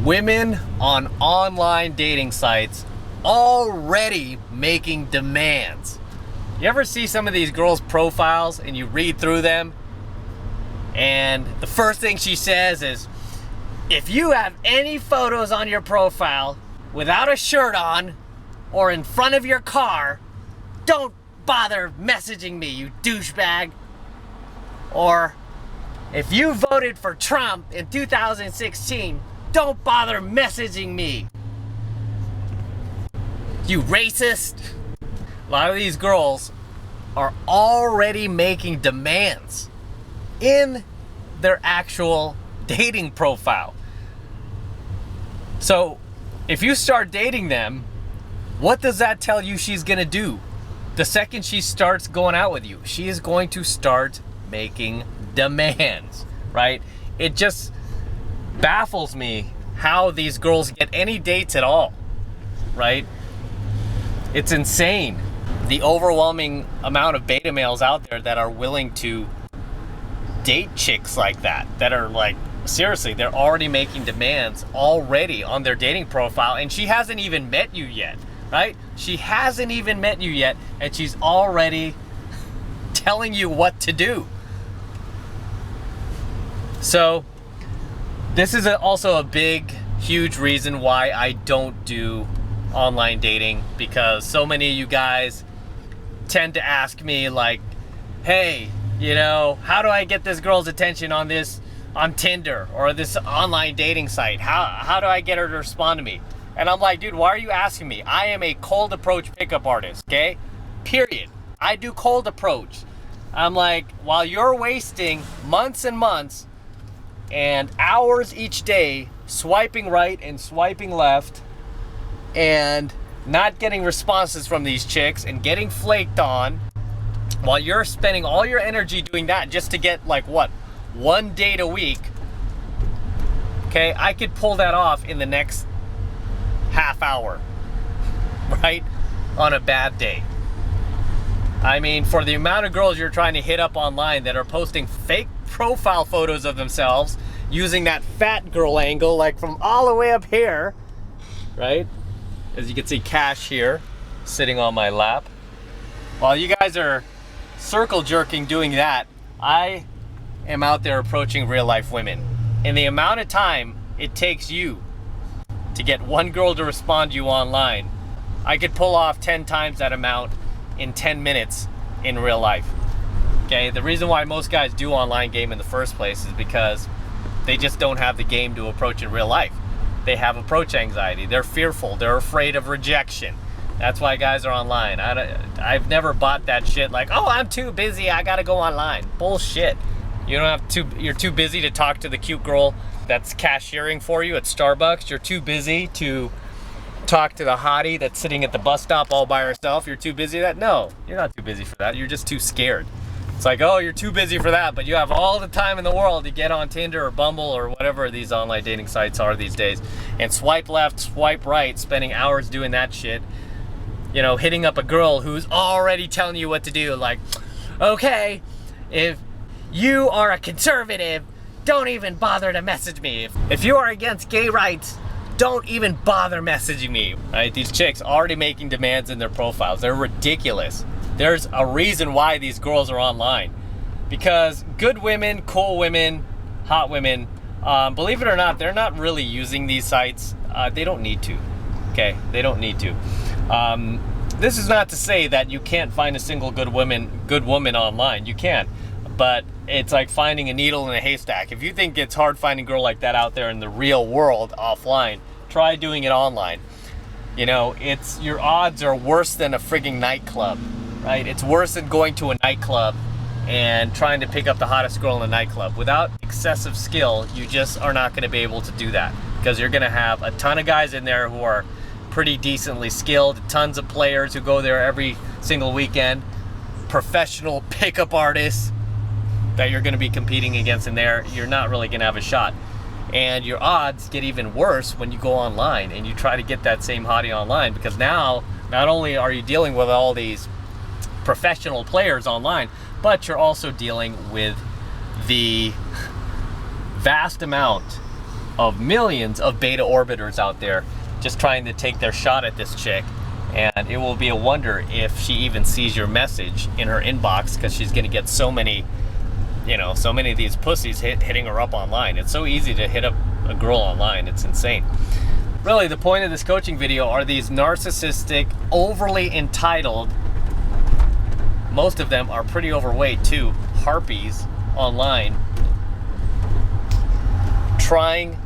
Women on online dating sites already making demands. You ever see some of these girls' profiles and you read through them, and the first thing she says is, if you have any photos on your profile without a shirt on or in front of your car, don't bother messaging me, you douchebag. Or, if you voted for Trump in 2016, don't bother messaging me, you racist. A lot of these girls are already making demands in their actual dating profile. So if you start dating them, what does that tell you she's gonna do? The second she starts going out with you, she is going to start making demands, right? It just baffles me how these girls get any dates at all, right? It's insane. The overwhelming amount of beta males out there that are willing to date chicks like that are like, seriously, they're already making demands already on their dating profile, and she hasn't even met you yet, right? She hasn't even met you yet, and she's already telling you what to do. So this is also a big, huge reason why I don't do online dating, because so many of you guys tend to ask me like, hey, you know, how do I get this girl's attention on Tinder or this online dating site? How do I get her to respond to me? And I'm like, dude, why are you asking me? I am a cold approach pickup artist, okay? Period. I do cold approach. I'm like, while you're wasting months and months and hours each day swiping right and swiping left and not getting responses from these chicks and getting flaked on, while you're spending all your energy doing that just to get like what, one date a week, okay, I could pull that off in the next half hour, right, on a bad day. I mean, for the amount of girls you're trying to hit up online that are posting fake profile photos of themselves using that fat girl angle, like from all the way up here, right? As you can see, Cash here sitting on my lap. While you guys are circle jerking doing that, I am out there approaching real life women. And the amount of time it takes you to get one girl to respond to you online, I could pull off 10 times that amount in 10 minutes in real life. Okay, the reason why most guys do online game in the first place is because they just don't have the game to approach in real life. They have approach anxiety. They're fearful. They're afraid of rejection. That's why guys are online. I've never bought that shit like, oh, I'm too busy, I gotta go online. Bullshit. You don't have to, you're too busy to talk to the cute girl that's cashiering for you at Starbucks. You're too busy to talk to the hottie that's sitting at the bus stop all by herself. You're too busy for that? No, you're not too busy for that. You're just too scared. It's like, oh, you're too busy for that, but you have all the time in the world to get on Tinder or Bumble or whatever these online dating sites are these days, and swipe left, swipe right, spending hours doing that shit. You know, hitting up a girl who's already telling you what to do. Like, okay, if you are a conservative, don't even bother to message me. If you are against gay rights, don't even bother messaging me. Right? These chicks already making demands in their profiles. They're ridiculous. There's a reason why these girls are online. Because good women, cool women, hot women, believe it or not, they're not really using these sites. They don't need to. Okay, they don't need to. This is not to say that you can't find a single good woman online. You can, but it's like finding a needle in a haystack. If you think it's hard finding a girl like that out there in the real world offline, try doing it online. You know, your odds are worse than a frigging nightclub, right? It's worse than going to a nightclub and trying to pick up the hottest girl in the nightclub. Without excessive skill, you just are not going to be able to do that, because you're going to have a ton of guys in there who are pretty decently skilled, tons of players who go there every single weekend, professional pickup artists that you're going to be competing against in there. You're not really going to have a shot. And your odds get even worse when you go online and you try to get that same hottie online, because now not only are you dealing with all these professional players online, but you're also dealing with the vast amount of millions of beta orbiters out there just trying to take their shot at this chick. And it will be a wonder if she even sees your message in her inbox, because she's gonna get so many, you know, so many of these pussies hitting her up online. It's so easy to hit up a girl online, it's insane. Really, the point of this coaching video are these narcissistic, overly entitled, most of them are pretty overweight too, harpies online, trying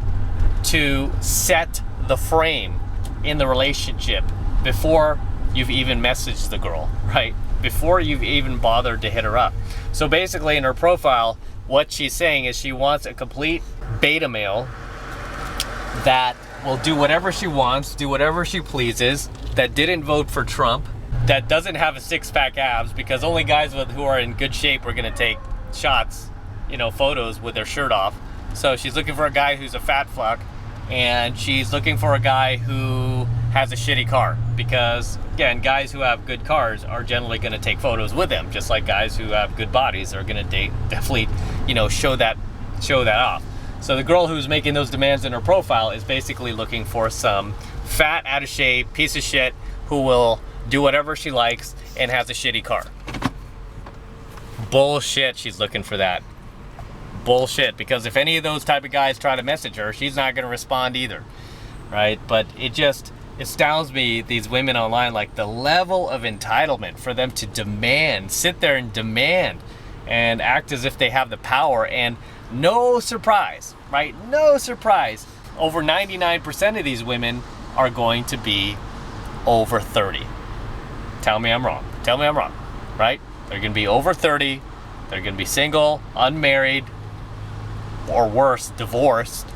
to set the frame in the relationship before you've even messaged the girl, right? Before you've even bothered to hit her up. So basically in her profile, what she's saying is she wants a complete beta male that will do whatever she wants, do whatever she pleases, that didn't vote for Trump, that doesn't have a six-pack abs, because only guys who are in good shape are gonna take shots, you know, photos with their shirt off. So she's looking for a guy who's a fat fuck, and she's looking for a guy who has a shitty car, because again, guys who have good cars are generally going to take photos with them, just like guys who have good bodies are going to definitely, you know, show that off. So the girl who's making those demands in her profile is basically looking for some fat, out of shape piece of shit who will do whatever she likes and has a shitty car. Bullshit, she's looking for that. Bullshit, because if any of those type of guys try to message her, she's not going to respond either, right? But it just astounds me, these women online, like the level of entitlement for them to demand, sit there and demand and act as if they have the power. And no surprise, right? No surprise, over 99% of these women are going to be over 30. Tell me I'm wrong. Tell me I'm wrong, right? They're going to be over 30. They're going to be single, unmarried, or worse, divorced,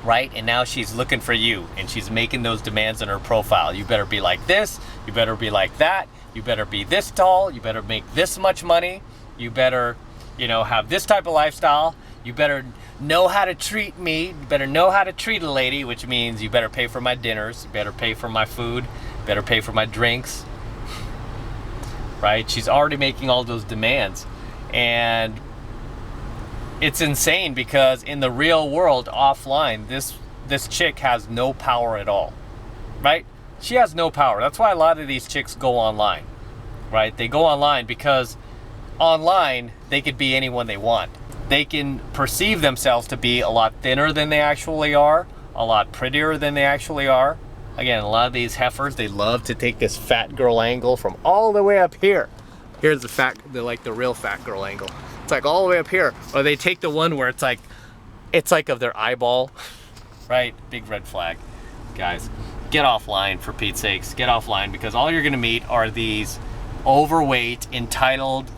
right? And now she's looking for you, and she's making those demands on her profile. You better be like this, you better be like that, you better be this tall, you better make this much money, you better, you know, have this type of lifestyle, you better know how to treat me, you better know how to treat a lady, which means you better pay for my dinners, you better pay for my food, you better pay for my drinks, right? She's already making all those demands. And it's insane, because in the real world, offline, this chick has no power at all, right? She has no power. That's why a lot of these chicks go online, right? They go online because online, they could be anyone they want. They can perceive themselves to be a lot thinner than they actually are, a lot prettier than they actually are. Again, a lot of these heifers, they love to take this fat girl angle from all the way up here. Here's the real fat girl angle. It's like all the way up here. Or they take the one where it's like of their eyeball, right? Big red flag. Guys, get offline, for Pete's sakes. Get offline, because all you're gonna meet are these overweight, entitled,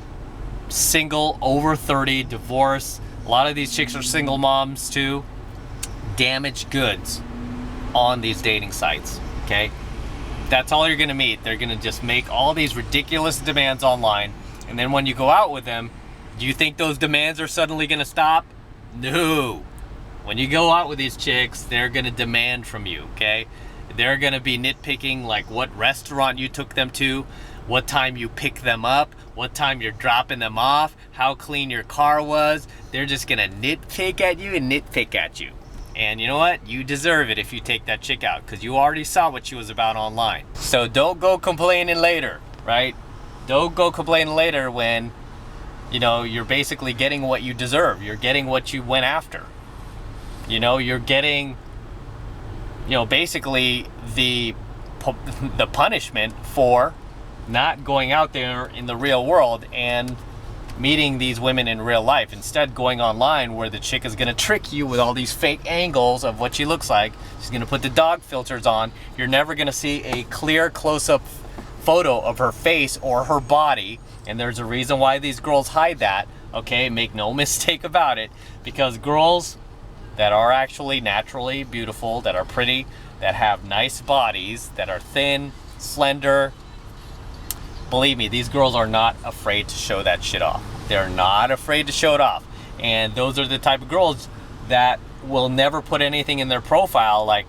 single, over 30, divorced. A lot of these chicks are single moms too. Damaged goods on these dating sites, okay? That's all you're gonna meet. They're gonna just make all these ridiculous demands online, and then when you go out with them, do you think those demands are suddenly gonna stop? No. When you go out with these chicks, they're gonna demand from you, okay? They're gonna be nitpicking like what restaurant you took them to, what time you pick them up, what time you're dropping them off, how clean your car was. They're just gonna nitpick at you and nitpick at you. And you know what? You deserve it if you take that chick out, because you already saw what she was about online. So don't go complaining later, right? Don't go complaining later when, you know, you're basically getting what you deserve. You're getting what you went after. You know, you're getting, you know, basically the punishment for not going out there in the real world and meeting these women in real life. Instead, going online, where the chick is going to trick you with all these fake angles of what she looks like. She's going to put the dog filters on. You're never going to see a clear close-up photo of her face or her body. And there's a reason why these girls hide that, okay? Make no mistake about it. Because girls that are actually naturally beautiful, that are pretty, that have nice bodies, that are thin, slender, believe me, these girls are not afraid to show that shit off. They're not afraid to show it off. And those are the type of girls that will never put anything in their profile like,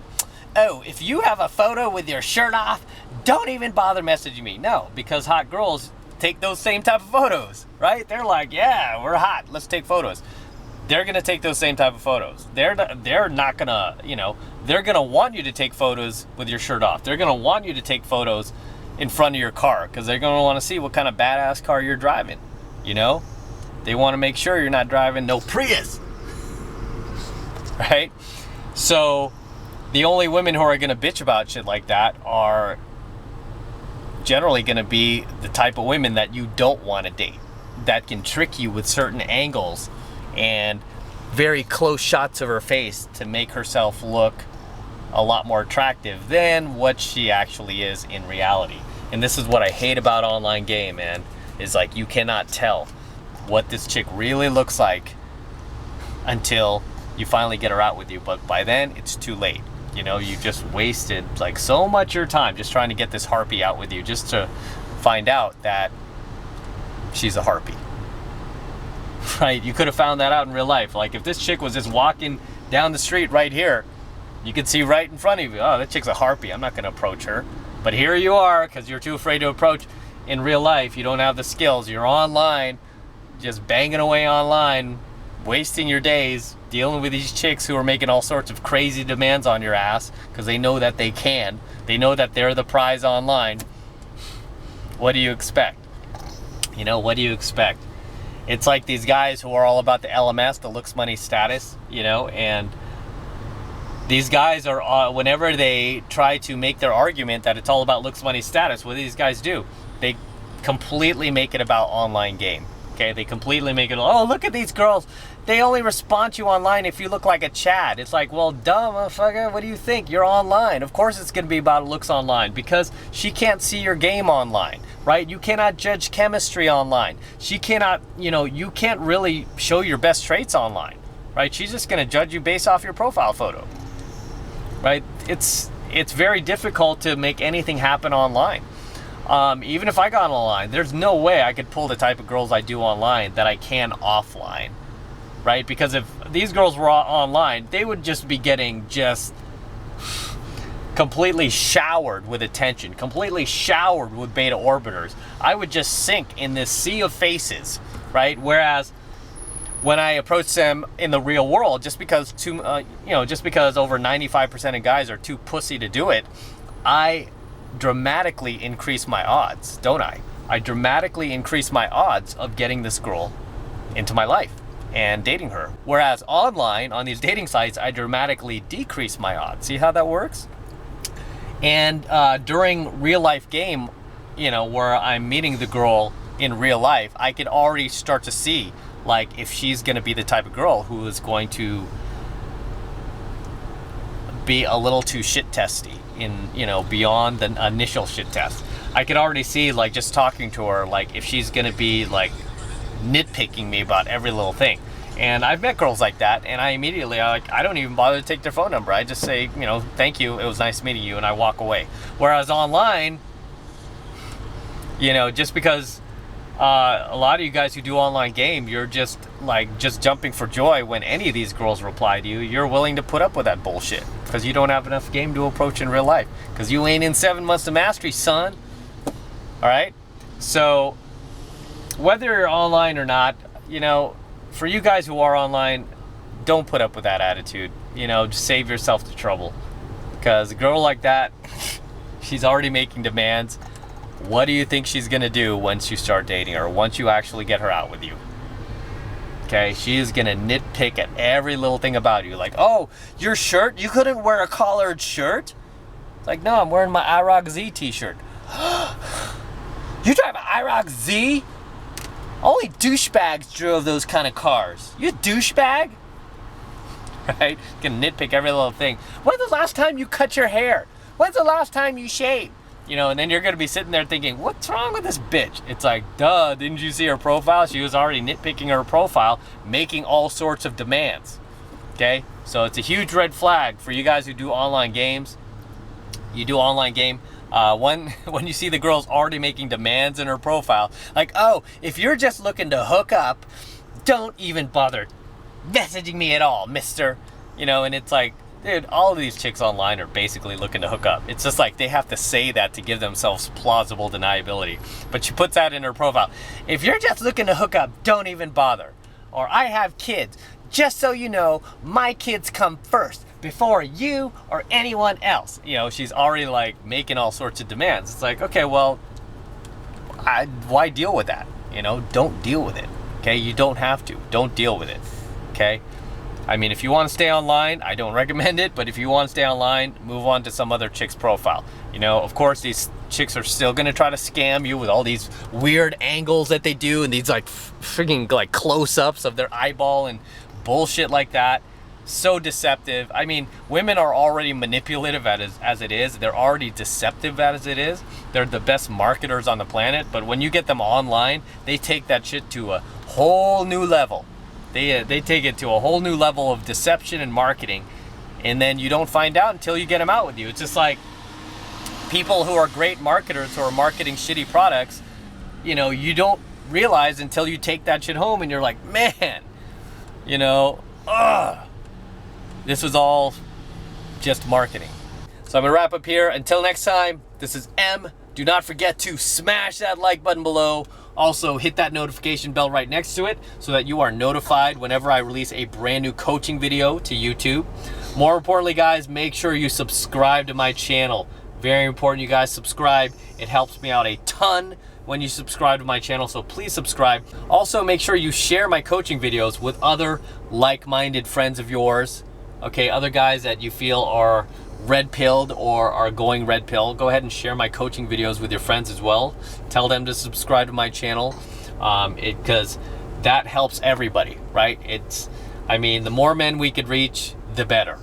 oh, if you have a photo with your shirt off, don't even bother messaging me. No, because hot girls take those same type of photos, right? They're like, yeah, we're hot, let's take photos. they're gonna take those same type of photos. They're not gonna, they're gonna want you to take photos with your shirt off. They're gonna want you to take photos in front of your car because they're gonna want to see what kind of badass car you're driving. They want to make sure you're not driving no Prius, right? So the only women who are gonna bitch about shit like that are generally gonna be the type of women that you don't want to date, that can trick you with certain angles and very close shots of her face to make herself look a lot more attractive than what she actually is in reality. And this is what I hate about online game, man, is like you cannot tell what this chick really looks like until you finally get her out with you. But by then it's too late. You just wasted like so much of your time just trying to get this harpy out with you just to find out that she's a harpy. Right? You could have found that out in real life. Like if this chick was just walking down the street right here, you could see right in front of you, oh, that chick's a harpy. I'm not going to approach her. But here you are because you're too afraid to approach in real life. You don't have the skills. You're online, just banging away online, wasting your days dealing with these chicks who are making all sorts of crazy demands on your ass because they know that they can. They know that they're the prize online. What do you expect? What do you expect? It's like these guys who are all about the LMS, the looks, money, status, and these guys are, whenever they try to make their argument that it's all about looks, money, status, what do these guys do? They completely make it about online game. Okay, they completely make it, oh, look at these girls. They only respond to you online if you look like a Chad. It's like, well, duh, motherfucker, what do you think? You're online. Of course it's going to be about looks online because she can't see your game online, right? You cannot judge chemistry online. She cannot, you can't really show your best traits online, right? She's just going to judge you based off your profile photo, right? It's very difficult to make anything happen online. Even if I got online, there's no way I could pull the type of girls I do online that I can offline, right? Because if these girls were online, they would just be getting just completely showered with attention, completely showered with beta orbiters. I would just sink in this sea of faces, right? Whereas when I approach them in the real world, just because over 95% of guys are too pussy to do it, I dramatically increase my odds, don't I? I dramatically increase my odds of getting this girl into my life and dating her. Whereas online, on these dating sites, I dramatically decrease my odds. See how that works? And during real life game, where I'm meeting the girl in real life, I could already start to see, like, if she's going to be the type of girl who is going to be a little too shit testy beyond the initial shit test. I could already see, like, just talking to her, like, if she's gonna be like nitpicking me about every little thing. And I've met girls like that, and I immediately, I don't even bother to take their phone number. I just say, thank you, it was nice meeting you, and I walk away. Whereas online, just because a lot of you guys who do online game, you're just jumping for joy when any of these girls reply to you. You're willing to put up with that bullshit because you don't have enough game to approach in real life because you ain't in 7 months of mastery, son. All right? So whether you're online or not, for you guys who are online, don't put up with that attitude. Just save yourself the trouble because a girl like that, she's already making demands. What do you think she's gonna do once you start dating her, once you actually get her out with you? Okay, she is gonna nitpick at every little thing about you. Like, oh, your shirt? You couldn't wear a collared shirt? It's like, no, I'm wearing my IROC Z t-shirt. You drive an IROC Z? Only douchebags drove those kind of cars. You a douchebag? Right? Gonna nitpick every little thing. When's the last time you cut your hair? When's the last time you shaved? And then you're going to be sitting there thinking, what's wrong with this bitch? It's like, duh, didn't you see her profile? She was already nitpicking her profile, making all sorts of demands. Okay? So it's a huge red flag for you guys who do online games. You do online game. When you see the girl's already making demands in her profile, like, oh, if you're just looking to hook up, don't even bother messaging me at all, mister. And it's like, dude, all of these chicks online are basically looking to hook up. It's just like they have to say that to give themselves plausible deniability. But she puts that in her profile. If you're just looking to hook up, don't even bother. Or I have kids. just so you know, my kids come first before you or anyone else. You know, she's already like making all sorts of demands. It's like, okay, well, why deal with that? You know, don't deal with it. Okay, you don't have to. Don't deal with it. Okay, I mean, if you want to stay online, I don't recommend it, but if you want to stay online, move on to some other chick's profile. You know, of course, these chicks are still going to try to scam you with all these weird angles that they do and these like freaking like close-ups of their eyeball and bullshit like that. So deceptive. I mean, women are already manipulative as it is. They're already deceptive as it is. They're the best marketers on the planet, but when you get them online, they take that shit to a whole new level. They take it to a whole new level of deception and marketing, and then you don't find out until you get them out with you. It's just like people who are great marketers who are marketing shitty products, you know, you don't realize until you take that shit home and you're like, man, you know, this was all just marketing. So I'm gonna wrap up here. Until next time, this is M. Do not forget to smash that like button below. Also, hit that notification bell right next to it so that you are notified whenever I release a brand new coaching video to YouTube. More importantly, guys, make sure you subscribe to my channel. Very important you guys subscribe. It helps me out a ton when you subscribe to my channel, so please subscribe. Also, make sure you share my coaching videos with other like-minded friends of yours. Okay, other guys that you feel are red-pilled or are going red pill. Go ahead and share my coaching videos with your friends as well. Tell them to subscribe to my channel, because that helps everybody, right? I mean, the more men we could reach, the better,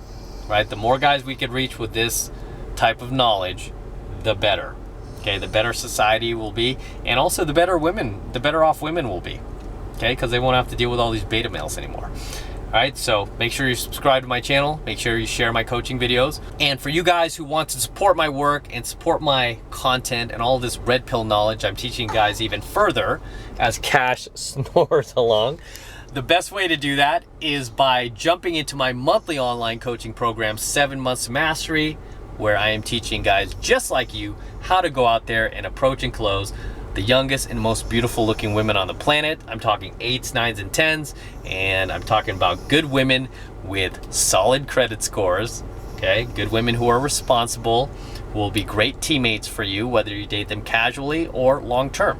right? The more guys we could reach with this type of knowledge, the better. Okay, the better society will be, and also the better off women will be. Okay, because they won't have to deal with all these beta males anymore. All right, so make sure you subscribe to my channel. Make sure you share my coaching videos. And for you guys who want to support my work and support my content and all this red pill knowledge I'm teaching guys even further as Cash snores along, the best way to do that is by jumping into my monthly online coaching program, 7 Months to Mastery, where I am teaching guys just like you how to go out there and approach and close the youngest and most beautiful looking women on the planet. I'm talking 8s, 9s, and 10s, and I'm talking about good women with solid credit scores, okay? Good women who are responsible, who will be great teammates for you, whether you date them casually or long-term,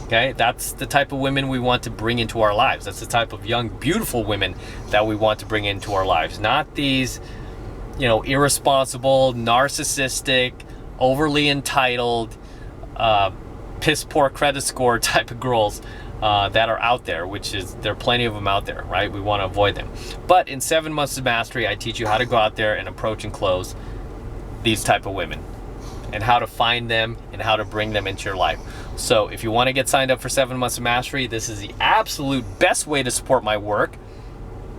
okay? That's the type of women we want to bring into our lives. That's the type of young, beautiful women that we want to bring into our lives, not these, you know, irresponsible, narcissistic, overly entitled, piss poor credit score type of girls that are out there, which is, there are plenty of them out there, right? We want to avoid them. But in 7 Months to Mastery, I teach you how to go out there and approach and close these type of women, and how to find them and how to bring them into your life. So if you want to get signed up for 7 Months to Mastery, this is the absolute best way to support my work,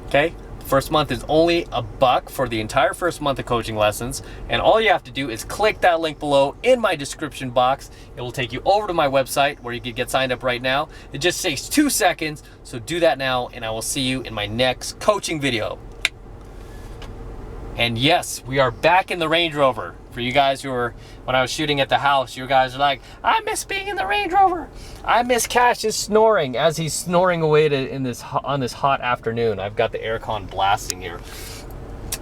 okay? First month is only $1 for the entire first month of coaching lessons, and all you have to do is click that link below in my description box. It will take you over to my website where you can get signed up right now. It just takes 2 seconds, so do that now, and I will see you in my next coaching video. And yes, we are back in the Range Rover. For you guys who were, when I was shooting at the house, you guys are like, I miss being in the Range Rover. I miss Cash's snoring as he's snoring away on this hot afternoon. I've got the aircon blasting here.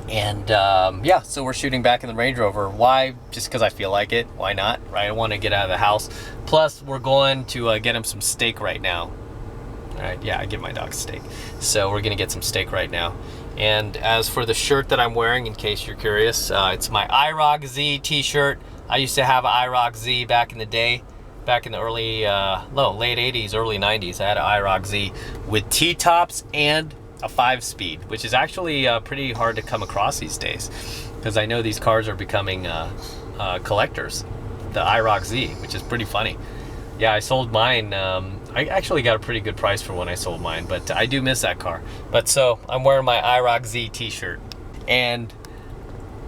And yeah, so we're shooting back in the Range Rover. Why? Just because I feel like it. Why not? Right? I want to get out of the house. Plus, we're going to get him some steak right now. All right, yeah, I give my dog steak. So we're gonna get some steak right now. And as for the shirt that I'm wearing, in case you're curious, it's my IROC Z t-shirt. I used to have an IROC Z back in the day, back in the early, late 80s, early 90s. I had an IROC Z with T-tops and a 5-speed, which is actually pretty hard to come across these days, because I know these cars are becoming collectors, the IROC Z, which is pretty funny. Yeah, I sold mine. I actually got a pretty good price for when I sold mine, but I do miss that car. But so I'm wearing my IROC Z t-shirt. And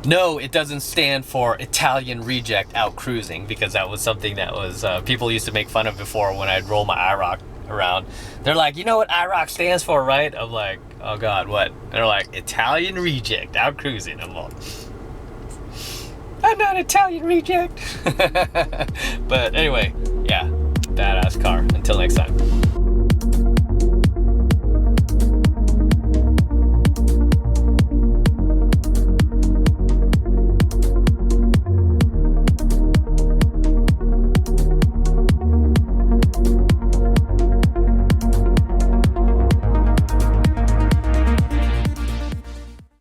no, it doesn't stand for Italian Reject Out Cruising, because that was something that was people used to make fun of before when I'd roll my IROC around. They're like, you know what IROC stands for, right? I'm like, oh God, what? And they're like, Italian Reject Out Cruising. I'm like, I'm not Italian Reject. But anyway, yeah, badass car. Until next time.